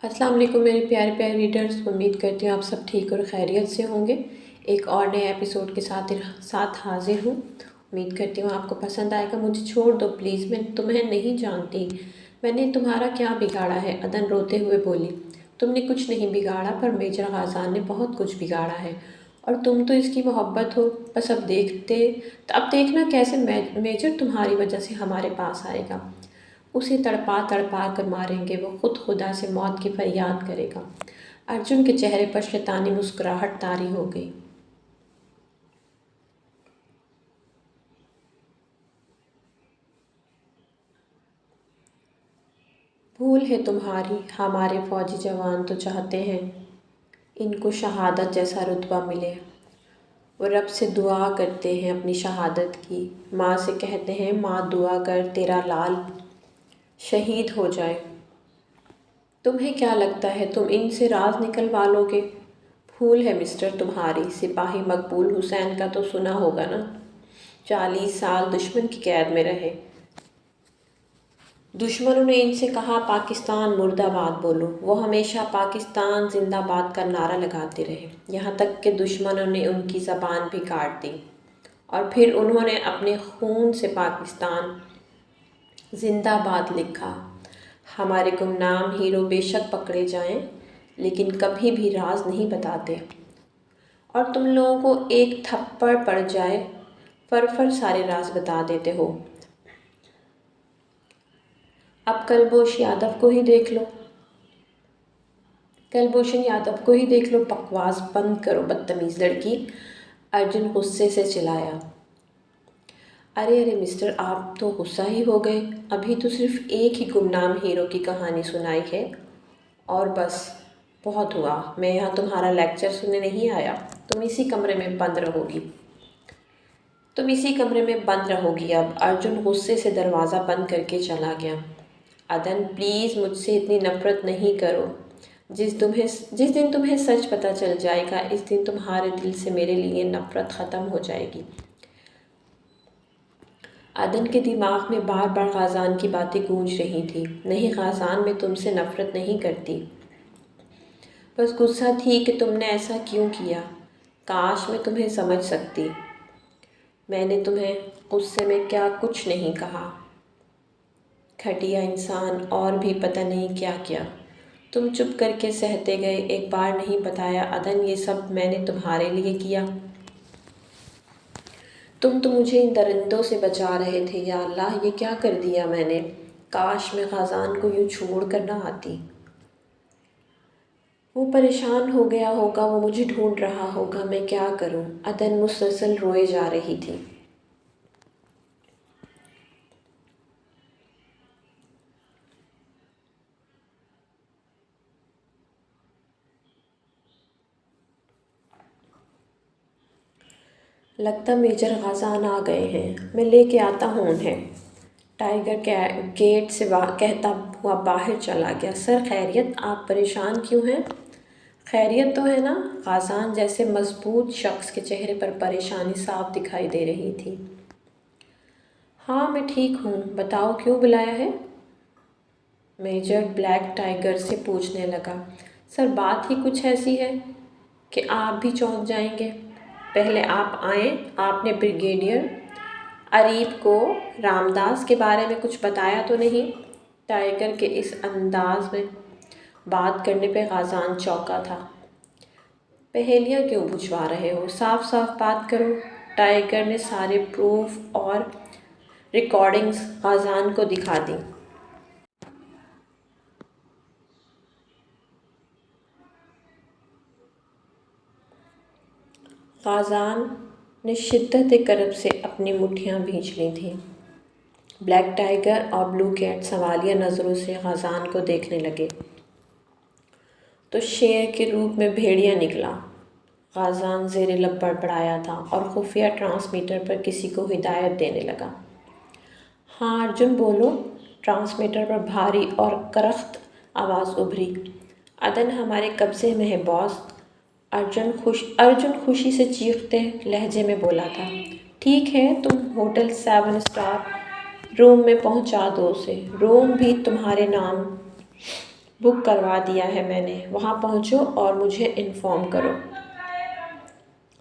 السلام علیکم میرے پیارے پیارے ریڈرز، امید کرتی ہوں آپ سب ٹھیک اور خیریت سے ہوں گے۔ ایک اور نئے ایپیسوڈ کے ساتھ حاضر ہوں۔ امید کرتی ہوں آپ کو پسند آئے گا۔ مجھے چھوڑ دو پلیز، میں تمہیں نہیں جانتی، میں نے تمہارا کیا بگاڑا ہے؟ عدن روتے ہوئے بولی۔ تم نے کچھ نہیں بگاڑا، پر میجر غازان نے بہت کچھ بگاڑا ہے، اور تم تو اس کی محبت ہو۔ بس اب دیکھنا کیسے میجر تمہاری وجہ سے ہمارے پاس آئے گا۔ اسے تڑپا تڑپا کر ماریں گے، وہ خود خدا سے موت کی فریاد کرے گا۔ ارجن کے چہرے پر شیطانی مسکراہٹ طاری ہو گئی۔ بھول ہے تمہاری، ہمارے فوجی جوان تو چاہتے ہیں ان کو شہادت جیسا رتبہ ملے۔ وہ رب سے دعا کرتے ہیں اپنی شہادت کی، ماں سے کہتے ہیں ماں دعا کر تیرا لال شہید ہو جائے۔ تمہیں کیا لگتا ہے تم ان سے راز نکلوا لو گے؟ بھول ہے مسٹر تمہاری، سپاہی مقبول حسین کا تو سنا ہوگا نا؟ 40 سال دشمن کی قید میں رہے۔ دشمنوں نے ان سے کہا پاکستان مرد آباد بولو، وہ ہمیشہ پاکستان زندہ باد کا نعرہ لگاتے رہے، یہاں تک کہ دشمنوں نے ان کی زبان بھی کاٹ دی، اور پھر انہوں نے اپنے خون سے پاکستان زندہ باد لکھا۔ ہمارے گمنام ہیرو بے شک پکڑے جائیں، لیکن کبھی بھی راز نہیں بتاتے، اور تم لوگوں کو ایک تھپڑ پڑ جائے فر سارے راز بتا دیتے ہو۔ اب کلبھوشن یادو کو ہی دیکھ لو، بکواس بند کرو بدتمیز لڑکی، ارجن غصے سے چلایا۔ ارے مسٹر، آپ تو غصہ ہی ہو گئے، ابھی تو صرف ایک ہی گمنام ہیرو کی کہانی سنائی ہے، اور بس بہت ہوا۔ میں یہاں تمہارا لیکچر سننے نہیں آیا، تم اسی کمرے میں بند رہو گی اب۔ ارجن غصے سے دروازہ بند کر کے چلا گیا۔ عدن پلیز مجھ سے اتنی نفرت نہیں کرو، جس دن تمہیں سچ پتہ چل جائے گا، اس دن تمہارے دل سے میرے لیے نفرت ختم ہو جائے گی۔ عدن کے دماغ میں بار بار غازان کی باتیں گونج رہی تھیں۔ نہیں غازان، میں تم سے نفرت نہیں کرتی، بس غصہ تھی کہ تم نے ایسا کیوں کیا۔ کاش میں تمہیں سمجھ سکتی، میں نے تمہیں غصے میں کیا کچھ نہیں کہا۔ گھٹیا انسان، اور بھی پتہ نہیں کیا کیا۔ تم چپ کر کے سہتے گئے، ایک بار نہیں بتایا عدن یہ سب میں نے تمہارے لیے کیا؟ تم تو مجھے ان درندوں سے بچا رہے تھے۔ یا اللہ، یہ کیا کر دیا میں نے؟ کاش میں غازان کو یوں چھوڑ کر نہ آتی۔ وہ پریشان ہو گیا ہوگا، وہ مجھے ڈھونڈ رہا ہوگا، میں کیا کروں؟ عدن مسلسل روئے جا رہی تھی۔ لگتا میجر غازان آ گئے ہیں، میں لے کے آتا ہوں انہیں، ٹائیگر گیٹ سے کہتا ہوا باہر چلا گیا۔ سر خیریت، آپ پریشان کیوں ہیں؟ خیریت تو ہے نا؟ غازان جیسے مضبوط شخص کے چہرے پر پریشانی صاف دکھائی دے رہی تھی۔ ہاں میں ٹھیک ہوں، بتاؤ کیوں بلایا ہے؟ میجر بلیک ٹائیگر سے پوچھنے لگا۔ سر بات ہی کچھ ایسی ہے کہ آپ بھی چونک جائیں گے۔ پہلے آپ آئیں، آپ نے بریگیڈیئر اریب کو رامداس کے بارے میں کچھ بتایا تو نہیں؟ ٹائیگر کے اس انداز میں بات کرنے پہ غازان چونکا تھا۔ پہیلیاں کیوں بجھوا رہے ہو؟ صاف صاف بات کرو۔ ٹائیگر نے سارے پروف اور ریکارڈنگز غازان کو دکھا دیں۔ غازان نے شدت کرب سے اپنی مٹھیاں بھینچ لی تھیں۔ بلیک ٹائیگر اور بلو کیٹ سوالیہ نظروں سے غازان کو دیکھنے لگے تو شیر کے روپ میں بھیڑیا نکلا۔ غازان زیر لب بڑبڑایا تھا اور خفیہ ٹرانسمیٹر پر کسی کو ہدایت دینے لگا۔ ہاں ارجن بولو۔ ٹرانسمیٹر پر بھاری اور کرخت آواز ابھری۔ عدن ہمارے قبضے میں ہے باس، ارجن خوشی سے چیختے لہجے میں بولا تھا۔ ٹھیک ہے، تم ہوٹل 7 اسٹار روم میں پہنچا دو اسے، روم بھی تمہارے نام بک کروا دیا ہے میں نے، وہاں پہنچو اور مجھے انفارم کرو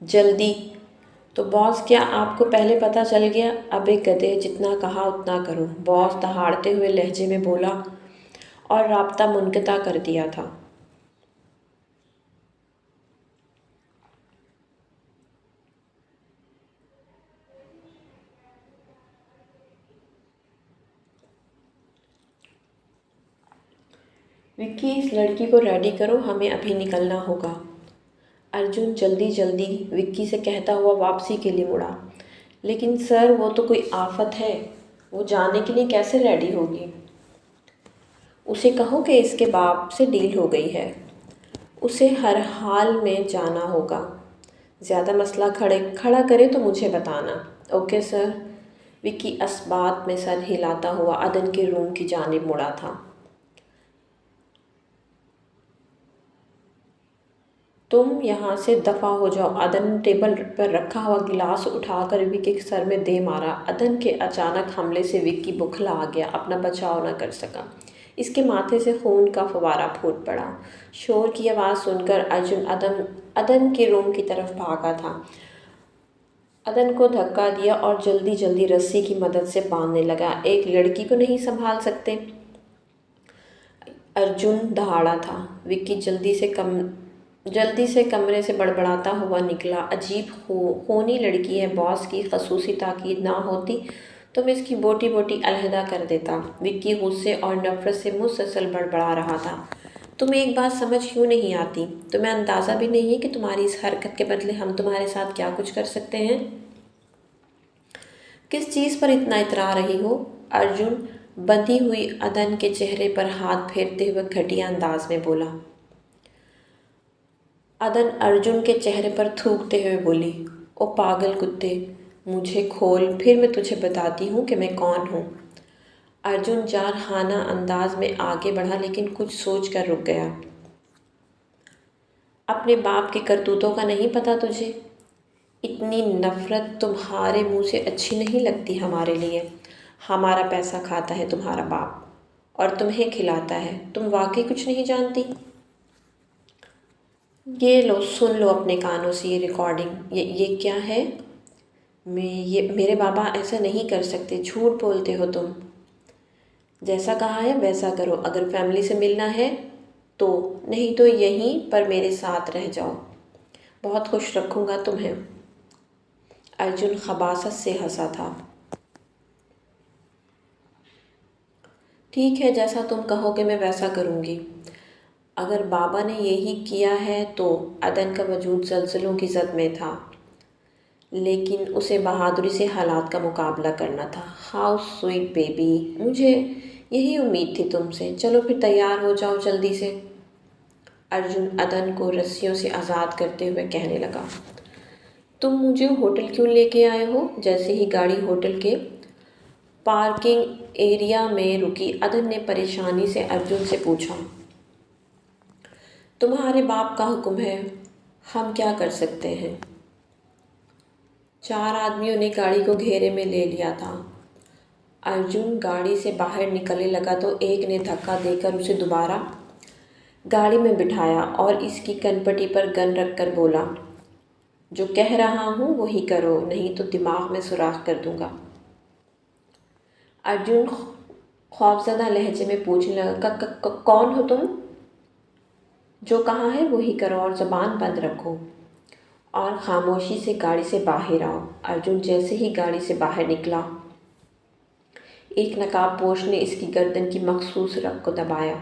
جلدی۔ تو باس کیا آپ کو پہلے پتہ چل گیا؟ ابے گدھے، جتنا کہا اتنا کرو، باس دہاڑتے ہوئے لہجے میں بولا اور رابطہ منقطع کر دیا تھا۔ وکی، اس لڑکی کو ریڈی کرو، ہمیں ابھی نکلنا ہوگا۔ ارجن جلدی جلدی وکی سے کہتا ہوا واپسی کے لیے مڑا۔ لیکن سر، وہ تو کوئی آفت ہے، وہ جانے کے لیے کیسے ریڈی ہوگی؟ اسے کہو کہ اس کے باپ سے ڈیل ہو گئی ہے، اسے ہر حال میں جانا ہوگا۔ زیادہ مسئلہ کھڑا کرے تو مجھے بتانا۔ Okay sir. وکی اثبات میں سر ہلاتا ہوا عدن کے روم کی جانب مڑا تھا۔ تم یہاں سے دفع ہو جاؤ۔ عدن نے ٹیبل پر رکھا ہوا گلاس اٹھا کر وکی کے سر میں دے مارا۔ عدن کے اچانک حملے سے وکی بوکھلا آ گیا، اپنا بچاؤ نہ کر سکا۔ اس کے ماتھے سے خون کا فوارہ پھوٹ پڑا۔ شور کی آواز سن کر ارجن عدن کے روم کی طرف بھاگا تھا۔ عدن کو دھکا دیا اور جلدی جلدی رسی کی مدد سے باندھنے لگا۔ ایک لڑکی کو نہیں سنبھال سکتے؟ ارجن دہاڑا تھا۔ وکی جلدی سے کمرے سے بڑبڑاتا ہوا نکلا۔ عجیب خونی لڑکی ہے، باس کی خصوصی تاکید نہ ہوتی تو میں اس کی بوٹی بوٹی علیحدہ کر دیتا۔ وکی غصے اور نفرت سے مسلسل بڑبڑا رہا تھا۔ تمہیں ایک بات سمجھ کیوں نہیں آتی؟ تمہیں اندازہ بھی نہیں ہے کہ تمہاری اس حرکت کے بدلے ہم تمہارے ساتھ کیا کچھ کر سکتے ہیں؟ کس چیز پر اتنا اترا رہی ہو؟ ارجن بندھی ہوئی عدن کے چہرے پر ہاتھ پھیرتے ہوئے گھٹیا انداز میں بولا۔ عدن ارجن کے چہرے پر تھوکتے ہوئے بولی، او پاگل کتے، مجھے کھول، پھر میں تجھے بتاتی ہوں کہ میں کون ہوں۔ ارجن جارحانہ انداز میں آگے بڑھا لیکن کچھ سوچ کر رک گیا۔ اپنے باپ کے کرتوتوں کا نہیں پتہ تجھے؟ اتنی نفرت تمہارے منہ سے اچھی نہیں لگتی ہمارے لیے۔ ہمارا پیسہ کھاتا ہے تمہارا باپ اور تمہیں کھلاتا ہے۔ تم واقعی کچھ نہیں جانتی؟ یہ لو، سن لو اپنے کانوں سے یہ ریکارڈنگ۔ یہ کیا ہے؟ میرے بابا ایسا نہیں کر سکتے، جھوٹ بولتے ہو تم۔ جیسا کہا ہے ویسا کرو، اگر فیملی سے ملنا ہے تو، نہیں تو یہیں پر میرے ساتھ رہ جاؤ، بہت خوش رکھوں گا تمہیں۔ ارجن خباثت سے ہنسا تھا۔ ٹھیک ہے، جیسا تم کہو گے میں ویسا کروں گی۔ اگر بابا نے یہی کیا ہے تو عدن کا وجود زلزلوں کی زد میں تھا، لیکن اسے بہادری سے حالات کا مقابلہ کرنا تھا۔ ہاؤ سویٹ بیبی، مجھے یہی امید تھی تم سے۔ چلو پھر تیار ہو جاؤ جلدی سے۔ ارجن عدن کو رسیوں سے آزاد کرتے ہوئے کہنے لگا۔ تم مجھے ہوٹل کیوں لے کے آئے ہو؟ جیسے ہی گاڑی ہوٹل کے پارکنگ ایریا میں رکی، عدن نے پریشانی سے ارجن سے پوچھا، تمہارے باپ کا حکم ہے، ہم کیا کر سکتے ہیں؟ 4 آدمیوں نے گاڑی کو گھیرے میں لے لیا تھا۔ ارجن گاڑی سے باہر نکلنے لگا تو ایک نے دھکا دے کر اسے دوبارہ گاڑی میں بٹھایا اور اس کی کنپٹی پر گن رکھ کر بولا، جو کہہ رہا ہوں وہی کرو، نہیں تو دماغ میں سوراخ کر دوں گا۔ ارجن خوفزدہ لہجے میں پوچھنے لگا، کون ہو تم؟ جو کہا ہے وہی کرو اور زبان بند رکھو اور خاموشی سے گاڑی سے باہر آؤ۔ ارجن جیسے ہی گاڑی سے باہر نکلا، ایک نقاب پوش نے اس کی گردن کی مخصوص رگ کو دبایا۔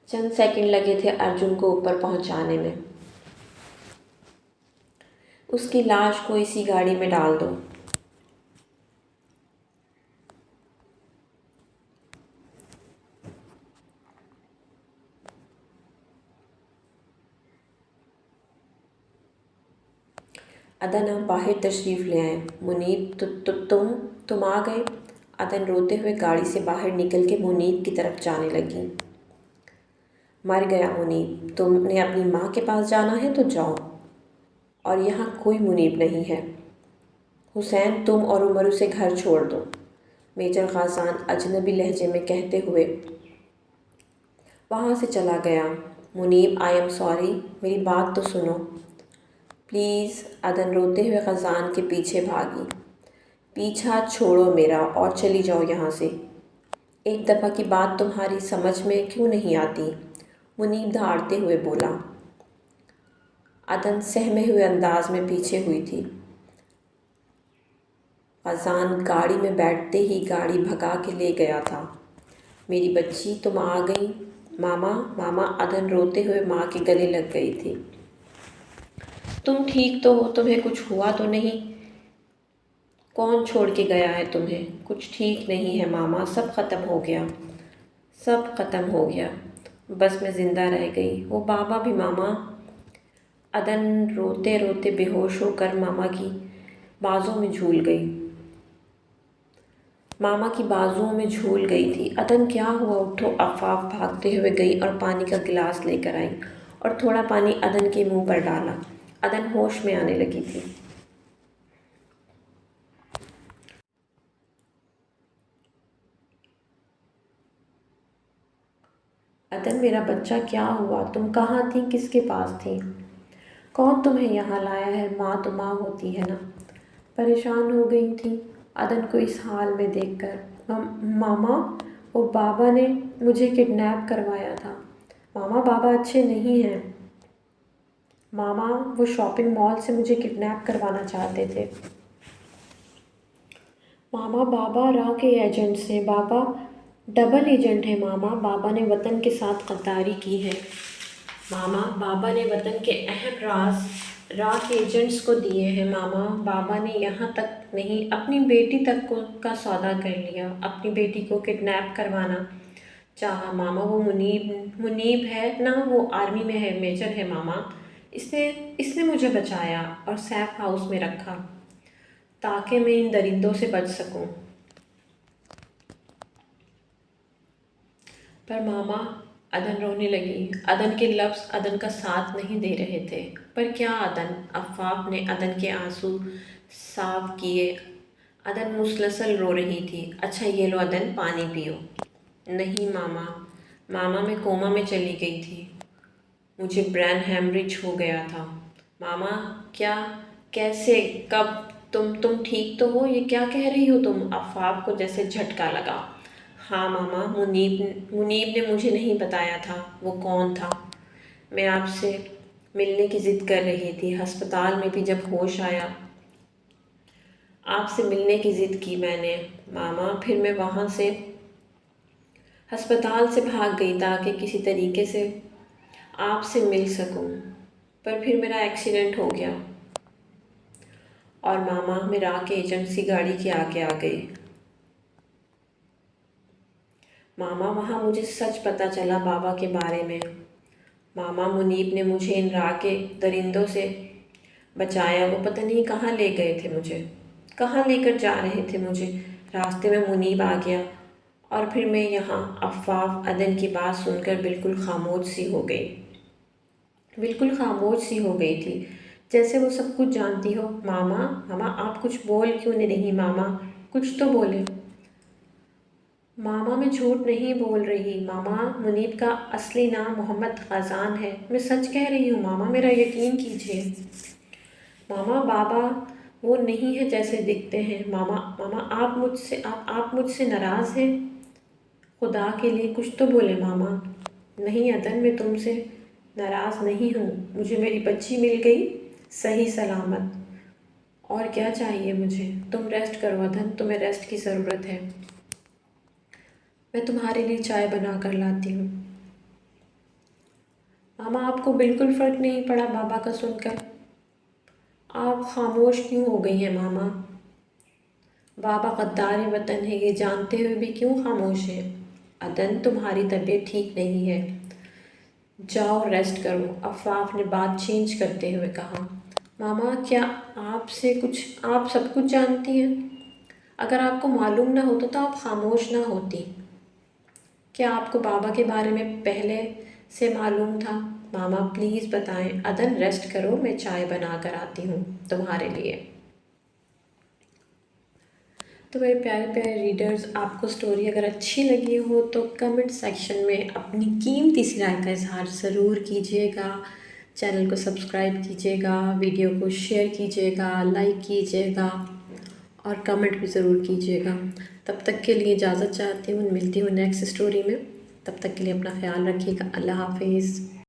چند سیکنڈ لگے تھے ارجن کو اوپر پہنچانے میں۔ اس کی لاش کو اسی گاڑی میں ڈال دو۔ عدن آپ باہر تشریف لے آئیں۔ منیب، تم آ گئے؟ عدن روتے ہوئے گاڑی سے باہر نکل کے منیب کی طرف جانے لگی۔ مر گیا منیب، تم نے اپنی ماں کے پاس جانا ہے تو جاؤ، اور یہاں کوئی منیب نہیں ہے۔ حسین، تم اور عمر اسے گھر چھوڑ دو، میجر غازان اجنبی لہجے میں کہتے ہوئے وہاں سے چلا گیا۔ منیب آئی ایم سوری، میری بات تو سنو پلیز۔ عدن روتے ہوئے خزان کے پیچھے بھاگی۔ پیچھا چھوڑو میرا اور چلی جاؤ یہاں سے۔ ایک دفعہ کی بات تمہاری سمجھ میں کیوں نہیں آتی؟ منیب دھاڑتے ہوئے بولا۔ عدن سہمے ہوئے انداز میں پیچھے ہوئی تھی۔ خزان گاڑی میں بیٹھتے ہی گاڑی بھگا کے لے گیا تھا۔ میری بچی تم آ گئی ماما، ماما۔ عدن روتے ہوئے ماں کے گلے لگ گئی تھی۔ تم ٹھیک تو ہو؟ تمہیں کچھ ہوا تو نہیں؟ کون چھوڑ کے گیا ہے تمہیں؟ کچھ ٹھیک نہیں ہے ماما، سب ختم ہو گیا، سب ختم ہو گیا، بس میں زندہ رہ گئی۔ وہ بابا بھی ماما۔ عدن روتے روتے بے ہوش ہو کر ماما کی بازوں میں جھول گئی۔ ماما کی بازوؤں میں جھول گئی تھی۔ عدن کیا ہوا؟ اٹھو۔ عفاف بھاگتے ہوئے گئی اور پانی کا گلاس لے کر آئی اور تھوڑا پانی عدن کے منہ پر ڈالا۔ عدن ہوش میں آنے لگی تھی۔ عدن میرا بچہ کیا ہوا؟ تم کہاں تھی؟ کس کے پاس تھی؟ کون تمہیں یہاں لایا ہے؟ ماں تو ماں ہوتی ہے نا۔ پریشان ہو گئی تھی عدن کو اس حال میں دیکھ کر۔ ماما، وہ بابا نے مجھے کڈنیپ کروایا تھا۔ ماما بابا اچھے نہیں ہیں۔ ماما وہ شاپنگ مال سے مجھے کڈنیپ کروانا چاہتے تھے۔ ماما بابا راہ کے ایجنٹس ہیں۔ بابا ڈبل ایجنٹ ہیں ماما۔ بابا نے وطن کے ساتھ غداری کی ہے۔ ماما بابا نے وطن کے اہم راز راہ کے ایجنٹس کو دیے ہیں۔ ماما بابا نے یہاں تک نہیں اپنی بیٹی تک کا سودا کر لیا، اپنی بیٹی کو کڈنیپ کروانا چاہا۔ ماما وہ منیب ہے نا، وہ آرمی میں ہے، میجر ہے ماما۔ اس نے مجھے بچایا اور سیف ہاؤس میں رکھا تاکہ میں ان درندوں سے بچ سکوں۔ پر ماما، عدن رونے لگی۔ عدن کے لفظ عدن کا ساتھ نہیں دے رہے تھے۔ پر کیا عدن؟ عفاف نے عدن کے آنسو صاف کیے۔ عدن مسلسل رو رہی تھی۔ اچھا یہ لو عدن، پانی پیو۔ نہیں ماما، ماما میں کوما میں چلی گئی تھی، مجھے برین ہیمریج ہو گیا تھا۔ ماما کیا؟ کیسے؟ کب؟ تم ٹھیک تو ہو؟ یہ کیا کہہ رہی ہو تم؟ عفاف کو جیسے جھٹکا لگا۔ ہاں ماما، منیب نے مجھے نہیں بتایا تھا وہ کون تھا۔ میں آپ سے ملنے کی ضد کر رہی تھی، ہسپتال میں بھی جب ہوش آیا آپ سے ملنے کی ضد کی میں نے ماما۔ پھر میں وہاں سے ہسپتال سے بھاگ گئی تاکہ کسی طریقے سے آپ سے مل سکوں، پر پھر میرا ایکسیڈنٹ ہو گیا اور ماما میں راہ کے ایجنسی گاڑی کے آگے آ گئی۔ ماما وہاں مجھے سچ پتہ چلا بابا کے بارے میں۔ ماما منیب نے مجھے ان راہ کے درندوں سے بچایا، وہ پتہ نہیں کہاں لے گئے تھے مجھے، کہاں لے کر جا رہے تھے مجھے۔ راستے میں منیب آ گیا اور پھر میں یہاں۔ عفاف عدن کی بات سن کر بالکل خاموش سی ہو گئی، بالکل خاموش سی ہو گئی تھی، جیسے وہ سب کچھ جانتی ہو۔ ماما آپ کچھ بول کیوں نہیں؟ ماما کچھ تو بولے۔ ماما میں جھوٹ نہیں بول رہی ماما، منیب کا اصلی نام محمد خزان ہے، میں سچ کہہ رہی ہوں ماما، میرا یقین کیجیے۔ ماما بابا وہ نہیں ہے جیسے دکھتے ہیں۔ ماما آپ مجھ سے ناراض ہیں؟ خدا کے لیے کچھ تو بولے ماما۔ نہیں عدن، میں تم سے ناراض نہیں ہوں، مجھے میری بچی مل گئی صحیح سلامت، اور کیا چاہیے مجھے؟ تم ریسٹ کرو عدن، تمہیں ریسٹ کی ضرورت ہے، میں تمہارے لیے چائے بنا کر لاتی ہوں۔ ماما آپ کو بالکل فرق نہیں پڑا بابا کا سن کر؟ آپ خاموش کیوں ہو گئی ہیں ماما؟ بابا غدار وطن ہے یہ جانتے ہوئے بھی کیوں خاموش ہیں؟ عدن تمہاری طبیعت ٹھیک نہیں ہے، جاؤ ریسٹ کرو، عفاف نے بات چینج کرتے ہوئے کہا۔ ماما کیا آپ سب کچھ جانتی ہیں؟ اگر آپ کو معلوم نہ ہوتا تو آپ خاموش نہ ہوتی۔ کیا آپ کو بابا کے بارے میں پہلے سے معلوم تھا؟ ماما پلیز بتائیں۔ عدن ریسٹ کرو، میں چائے بنا کر آتی ہوں تمہارے لیے۔ تو میرے پیارے پیارے ریڈرز، آپ کو اسٹوری اگر اچھی لگی ہو تو کمنٹ سیکشن میں اپنی قیمتی سی رائے کا اظہار ضرور کیجیے گا. چینل کو سبسکرائب کیجیے گا، ویڈیو کو شیئر کیجیے گا، لائک کیجیے گا اور کمنٹ بھی ضرور کیجیے گا. تب تک کے لیے اجازت چاہتی ہوں، ملتی ہوں نیکسٹ اسٹوری میں. تب تک کے لیے اپنا خیال رکھیے گا. اللہ حافظ.